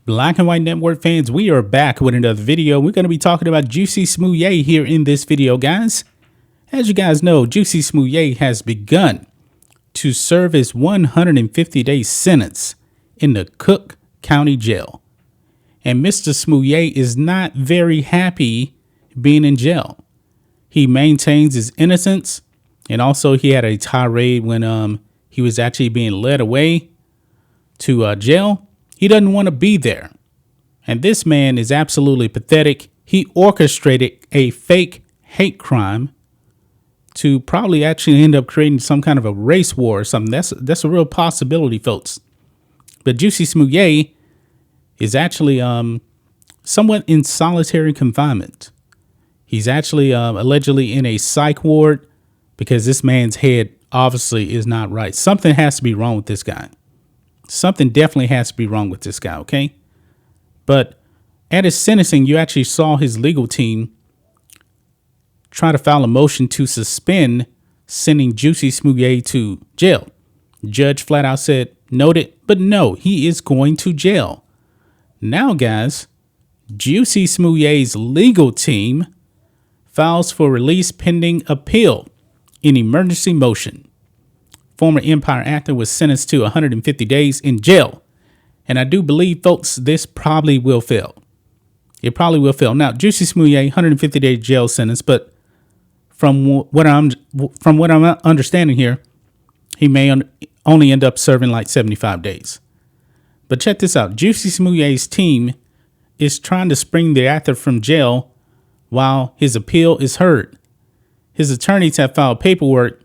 Black and White Network fans, we are back with another video. We're going to be talking about Jussie Smollett here in this video, guys. As you guys know, Jussie Smollett has begun to serve his 150-day sentence in the Cook County Jail. And Mr. Smollett is not very happy being in jail. He maintains his innocence, and also he had a tirade when he was actually being led away to jail. He doesn't want to be there. And this man is absolutely pathetic. He orchestrated a fake hate crime to probably actually end up creating some kind of a race war or something. That's a real possibility, folks. But Jussie Smollett is actually somewhat in solitary confinement. He's actually allegedly in a psych ward because this man's head obviously is not right. Something has to be wrong with this guy. Something definitely has to be wrong with this guy, okay? But at his sentencing, you actually saw his legal team try to file a motion to suspend sending Jussie Smollett to jail. Judge flat out said, noted, but no, he is going to jail. Now, guys, Jussie Smollett's legal team files for release pending appeal in emergency motion. Former Empire actor was sentenced to 150 days in jail. And I do believe, folks, this probably will fail. It probably will fail. Now, Jussie Smollett, 150-day jail sentence, but from what I'm understanding here, he may only end up serving like 75 days. But check this out. Jussie Smollett's team is trying to spring the actor from jail while his appeal is heard. His attorneys have filed paperwork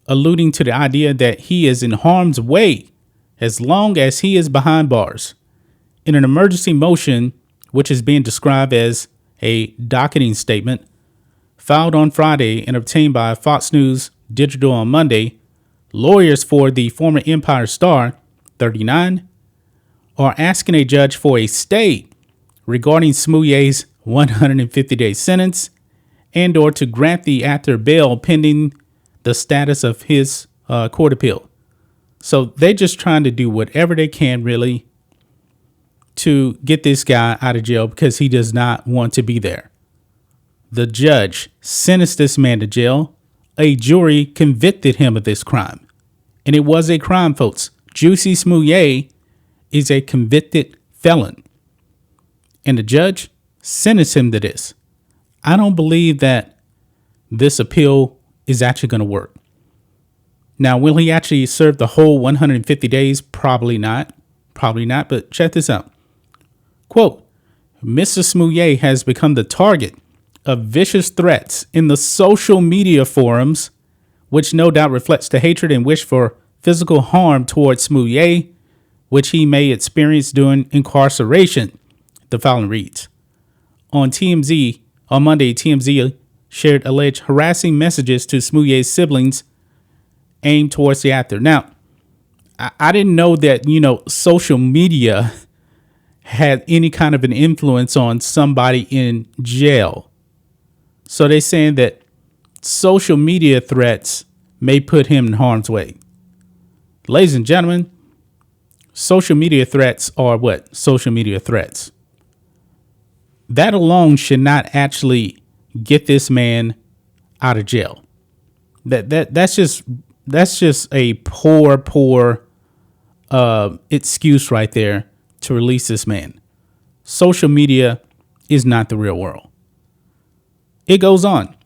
alluding to the idea that he is in harm's way as long as he is behind bars. In an emergency motion, which is being described as a docketing statement, filed on Friday and obtained by Fox News Digital on Monday, lawyers for the former Empire star, 39, are asking a judge for a stay regarding Smollett's 150-day sentence and or to grant the actor bail pending the status of his court appeal. So they're just trying to do whatever they can, really, to get this guy out of jail because he does not want to be there. The judge sentenced this man to jail. A jury convicted him of this crime. And it was a crime, folks. Jussie Smollett is a convicted felon. And the judge sentenced him to this. I don't believe that this appeal is actually going to work. Now, will he actually serve the whole 150 days? Probably not. Probably not. But check this out. Quote, Mr. Smollett has become the target of vicious threats in the social media forums, which no doubt reflects the hatred and wish for physical harm towards Smollett, which he may experience during incarceration, the filing reads. On Monday, TMZ shared alleged harassing messages to Smollett's siblings aimed towards the actor. Now, I didn't know that, social media had any kind of an influence on somebody in jail. So they're saying that social media threats may put him in harm's way. Ladies and gentlemen, social media threats are what? Social media threats. That alone should not actually get this man out of jail. That's just a poor excuse right there to release this man. Social media is not the real world. It goes on.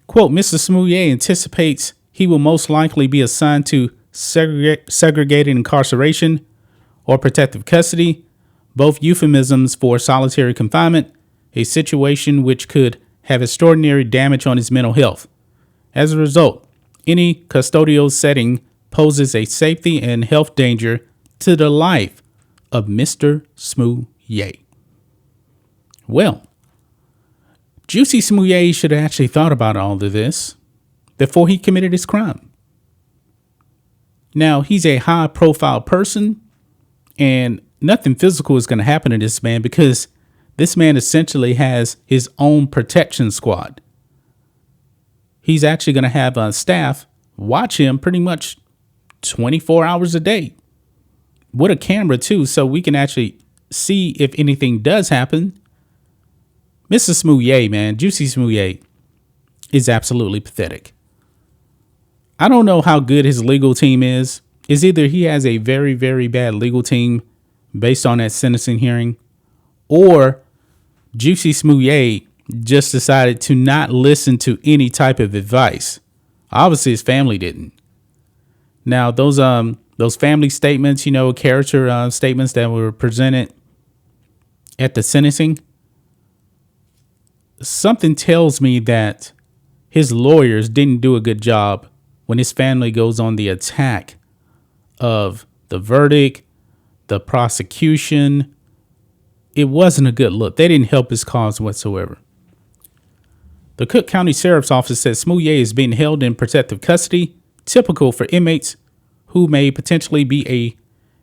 Quote, Mr. Smollett anticipates he will most likely be assigned to segregated incarceration or protective custody, both euphemisms for solitary confinement, a situation which could have extraordinary damage on his mental health. As a result, any custodial setting poses a safety and health danger to the life of Mr. Smollett. Well, Jussie Smollett should have actually thought about all of this before he committed his crime. Now, he's a high-profile person, and nothing physical is going to happen to this man because this man essentially has his own protection squad. He's actually going to have staff watch him pretty much 24 hours a day with a camera, too, so we can actually see if anything does happen. Mr. Smollett, man, Jussie Smollett is absolutely pathetic. I don't know how good his legal team is. It's either he has a very, very bad legal team based on that sentencing hearing, or Jussie Smollett just decided to not listen to any type of advice. Obviously, his family didn't. Now, those family statements, character statements that were presented at the sentencing, something tells me that his lawyers didn't do a good job when his family goes on the attack of the verdict, the prosecution. It wasn't a good look. They didn't help his cause whatsoever. The Cook County Sheriff's Office says Smollett is being held in protective custody, typical for inmates who may potentially be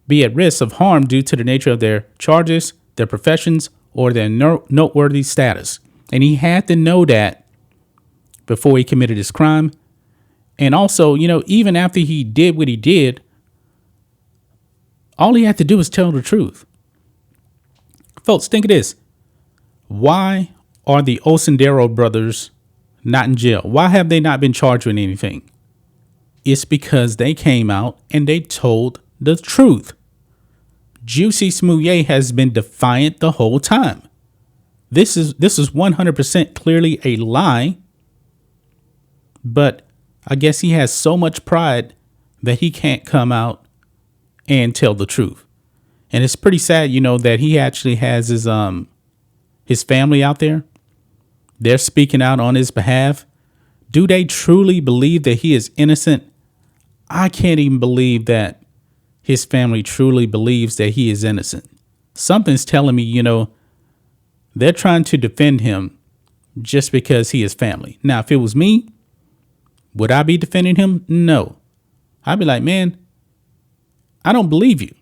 at risk of harm due to the nature of their charges, their professions, or their noteworthy status. And he had to know that before he committed his crime. And also, even after he did what he did, all he had to do was tell the truth. Folks, think of this. Why are the Osendero brothers not in jail? Why have they not been charged with anything? It's because they came out and they told the truth. Jussie Smollett has been defiant the whole time. This is 100% clearly a lie. But I guess he has so much pride that he can't come out and tell the truth. And it's pretty sad, that he actually has his family out there. They're speaking out on his behalf. Do they truly believe that he is innocent? I can't even believe that his family truly believes that he is innocent. Something's telling me, they're trying to defend him just because he is family. Now, if it was me, would I be defending him? No. I'd be like, man, I don't believe you.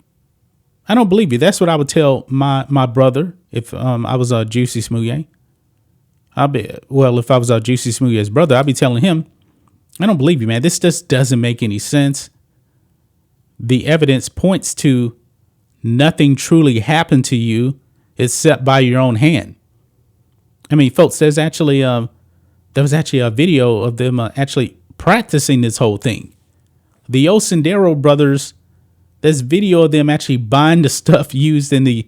I don't believe you. That's what I would tell my brother if I was Jussie Smollett. If I was Jussie Smollett's brother, I'd be telling him, I don't believe you, man. This just doesn't make any sense. The evidence points to nothing truly happened to you except by your own hand. I mean, folks, there was actually a video of them actually practicing this whole thing. The Osendero brothers, there's video of them actually buying the stuff used in the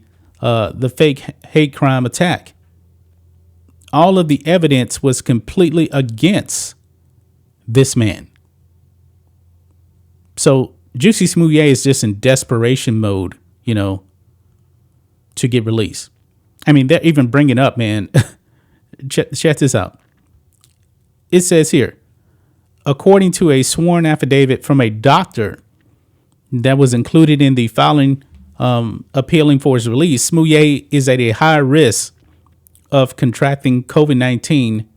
fake hate crime attack. All of the evidence was completely against this man. So Jussie Smollett is just in desperation mode, to get released. I mean, they're even bringing up, man. Check this out. It says here, according to a sworn affidavit from a doctor that was included in the filing appealing for his release, Smollett is at a high risk of contracting COVID-19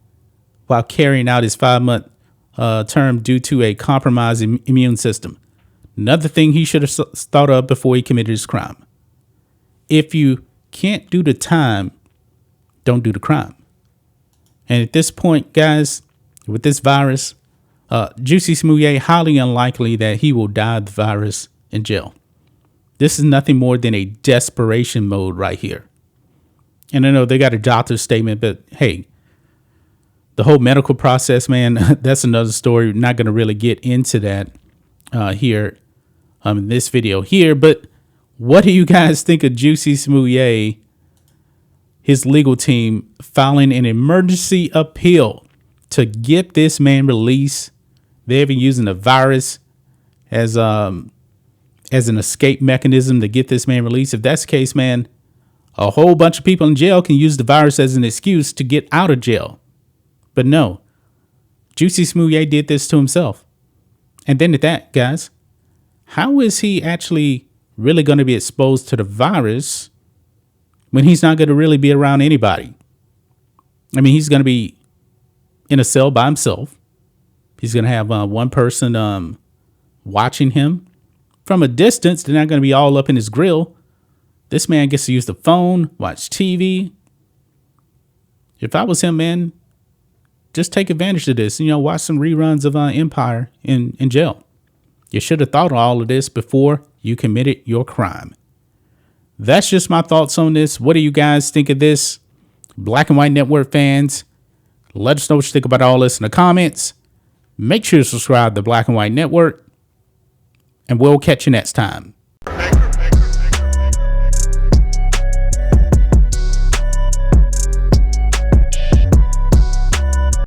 while carrying out his 5-month term due to a compromised immune system. Another thing he should have thought of before he committed his crime. If you can't do the time, don't do the crime. And at this point, guys, with this virus, Jussie Smollett, highly unlikely that he will die of the virus in jail. This is nothing more than a desperation mode right here. And I know they got a doctor's statement, but hey, the whole medical process, man, that's another story. We're not going to really get into that here in this video here. But what do you guys think of Jussie Smollett, his legal team, filing an emergency appeal to get this man released? They're even using the virus as an escape mechanism to get this man released. If that's the case, man, a whole bunch of people in jail can use the virus as an excuse to get out of jail. But no, Jussie Smollett did this to himself. And then at that, guys, how is he actually really going to be exposed to the virus when he's not going to really be around anybody? I mean, he's going to be in a cell by himself. He's going to have one person watching him from a distance. They're not going to be all up in his grill. This man gets to use the phone, watch TV. If I was him, man, just take advantage of this. Watch some reruns of Empire in jail. You should have thought of all of this before you committed your crime. That's just my thoughts on this. What do you guys think of this? Black and White Network fans, let us know what you think about all this in the comments. Make sure to subscribe to Black and White Network, and we'll catch you next time.